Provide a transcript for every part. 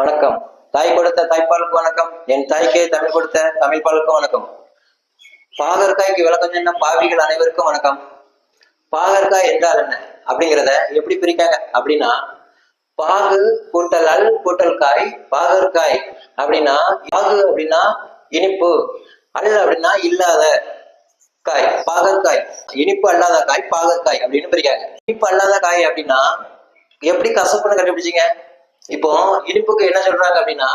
வணக்கம். தாய் கொடுத்த தாய்ப்பாலுக்கு வணக்கம். என் தாய்க்கே தமிழ் கொடுத்த தமிழ் பாலுக்கு வணக்கம். பாகற்காய்க்கு விளக்கம் சொன்ன பாவிகள் அனைவருக்கும் வணக்கம். பாகற்காய் என்றால் என்ன அப்படிங்கிறத எப்படி பிரிக்காங்க அப்படின்னா, பாகு கூட்டல் அல் கூட்டல் காய் பாகற்காய் அப்படின்னா, பாகு அப்படின்னா இனிப்பு, அல் அப்படின்னா இல்லாத காய் பாகற்காய், இனிப்பு அல்லாத காய் பாகற்காய் அப்படின்னு பிரிக்காங்க. இனிப்பு அல்லாத காய் அப்படின்னா எப்படி கசப்புன்னு கண்டுபிடிச்சிங்க? இப்போ இனிப்புக்கு என்ன சொல்றாங்க அப்படின்னா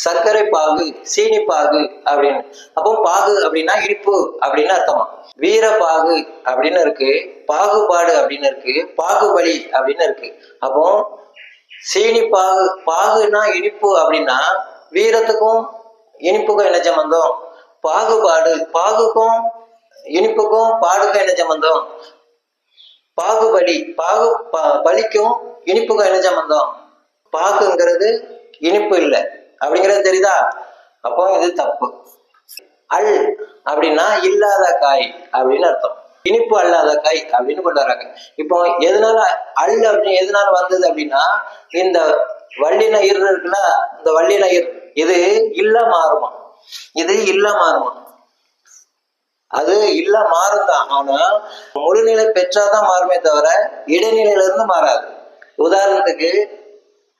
சர்க்கரை பாகு, சீனி பாகு அப்படின்னு. அப்போ பாகு அப்படின்னா இனிப்பு அப்படின்னு அர்த்தமா. வீரபாகு அப்படின்னு இருக்கு, பாகுபாடு அப்படின்னு இருக்கு, பாகுபலி அப்படின்னு இருக்கு. அப்போ சீனி பாகு, பாகுனா இனிப்பு அப்படின்னா வீரத்துக்கும் இனிப்புக்கும் என்ன சம்பந்தம்? பாகுபாடு, பாகுக்கும் இனிப்புக்கும் பாடுக்கும் என்ன சம்பந்தம்? பாகுபலி, பலிக்கும் இனிப்புக்கும் என்ன சம்பந்தம்? பாகுங்கிறது இனிப்பு இல்லை அப்படிங்கிறது தெரியுதா? அப்போ இது தப்பு. அல் அப்படின்னா இல்லாத காய் அப்படின்னு அர்த்தம். இனிப்பு அல்லாத காய் அப்படின்னு கொண்டு வர்றாங்க. இப்போ எதனால அல் அப்படின்னு எதனால வந்தது அப்படின்னா, இந்த வள்ளின இரு இருக்குல்ல, இந்த வள்ளின இரு இது இல்ல மாறுமா, இது இல்ல மாறுமா, அது இல்ல மாறும்தான். ஆனா முழுநிலை பெற்றாதான் மாறுமே தவிர இடைநிலையில இருந்து மாறாது. உதாரணத்துக்கு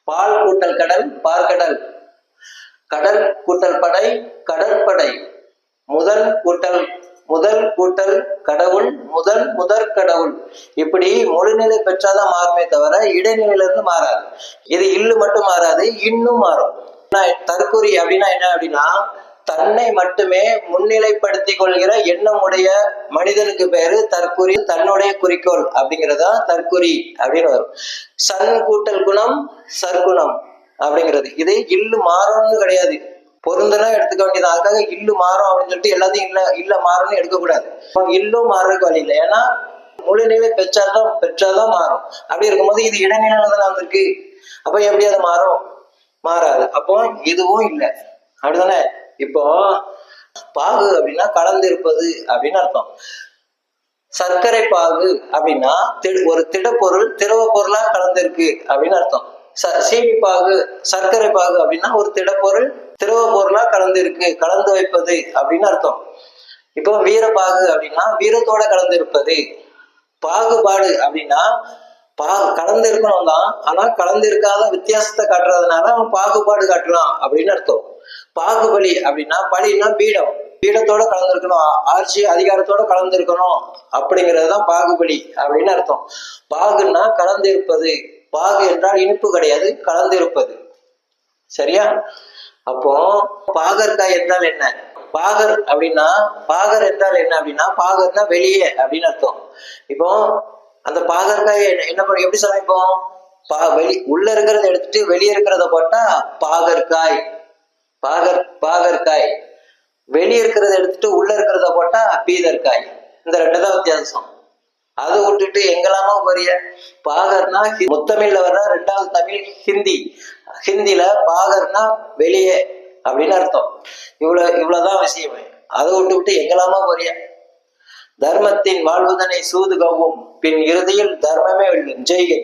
பால் கூட்டல் கடல் பார்க்கடல், கடல் கூட்டல் படை கடற்படை, முதல் கூட்டல் கடவுள் முதற் கடவுள். இப்படி முழுநிலை பெற்றாதான் மாறுமே தவிர இடைநிலையில இருந்து மாறாது. இது இல்லு மட்டும் மாறாது, இன்னும் மாறும். தற்குறி அப்படின்னா என்ன அப்படின்னா, தன்னை மட்டுமே முன்னிலைப்படுத்தி கொள்கிற எண்ணம் உடைய மனிதனுக்கு பேரு தற்குறி. தன்னுடைய குறிக்கோள் அப்படிங்கிறதா தற்குறி அப்படின்னு வரும். சன் கூட்டல் குணம் சற்குணம் அப்படிங்கிறது. இது இல்லு மாறும்னு கிடையாது, பொருந்தனா எடுத்துக்க வேண்டியது. அதுக்காக இல்லு மாறும் அப்படின்னு சொல்லிட்டு எல்லாத்தையும் இல்ல மாறும்னு எடுக்கக்கூடாது. இல்லும் மாறுறதுக்கு வழி இல்லை. ஏன்னா முழுநிலை பெற்றாதான் மாறும். அப்படி இருக்கும்போது இது இடைநிலையில தானே வந்திருக்கு. அப்ப எப்படி அது மாறும்? மாறாது. அப்போ இதுவும் இல்லை, அப்படிதானே? இப்போ பாகு அப்படின்னா கலந்து இருப்பது அப்படின்னு அர்த்தம். சர்க்கரை பாகு அப்படின்னா ஒரு திடப்பொருள் திரவ பொருளா கலந்திருக்கு அப்படின்னு அர்த்தம். சீனி பாகு, சர்க்கரை பாகு அப்படின்னா ஒரு திடப்பொருள் திரவ பொருளா கலந்து கலந்து வைப்பது அப்படின்னு அர்த்தம். இப்போ வீரபாகு அப்படின்னா வீரத்தோட கலந்து இருப்பது. பாகுபாடு அப்படின்னா கலந்து இருக்கணும் தான், ஆனா கலந்து இருக்காத வித்தியாசத்தை காட்டுறதுனால அவன் பாகுபாடு காட்டுறான் அப்படின்னு அர்த்தம். பாகுபலி அப்படின்னா, பலின்னா பீடம், பீடத்தோட கலந்துருக்கணும், ஆட்சி அதிகாரத்தோட கலந்துருக்கணும் அப்படிங்கிறதுதான் பாகுபலி அப்படின்னு அர்த்தம். பாகுன்னா கலந்து இருப்பது. பாகு என்றால் இனிப்பு கிடையாது, கலந்து இருப்பது. சரியா? அப்போ பாகற்காய் என்றால் என்ன? பாகர் அப்படின்னா, பாகர் என்றால் என்ன அப்படின்னா, பாகர்னா வெளியே அப்படின்னு அர்த்தம். இப்போ அந்த பாகற்காய் என்ன பண்ண எப்படி சமைப்போம்? உள்ள இருக்கிறத எடுத்துட்டு வெளியே இருக்கிறத போட்டா பாகற்காய். பாகற்காய். வெளியே இருக்கிறத எடுத்துட்டு உள்ள இருக்கிறத போட்டா பீதற்காய். இந்த ரெண்டு தான் வித்தியாசம். அதை விட்டுட்டு எங்கெல்லாமோ பெரிய பாகர்னா முத்தமிழ்ல வர்ற ரெண்டாவது தமிழ் ஹிந்தி. ஹிந்தில பாகர்னா வெளியே அப்படின்னு அர்த்தம். இவ்வளவுதான் விஷயமே. அதை விட்டு எங்கெல்லாமோ பெரிய தர்மத்தின் வாழ்வதனை சூது கவ்வும் பின் இறுதியில் தர்மமே வெல்லும். ஜெய்.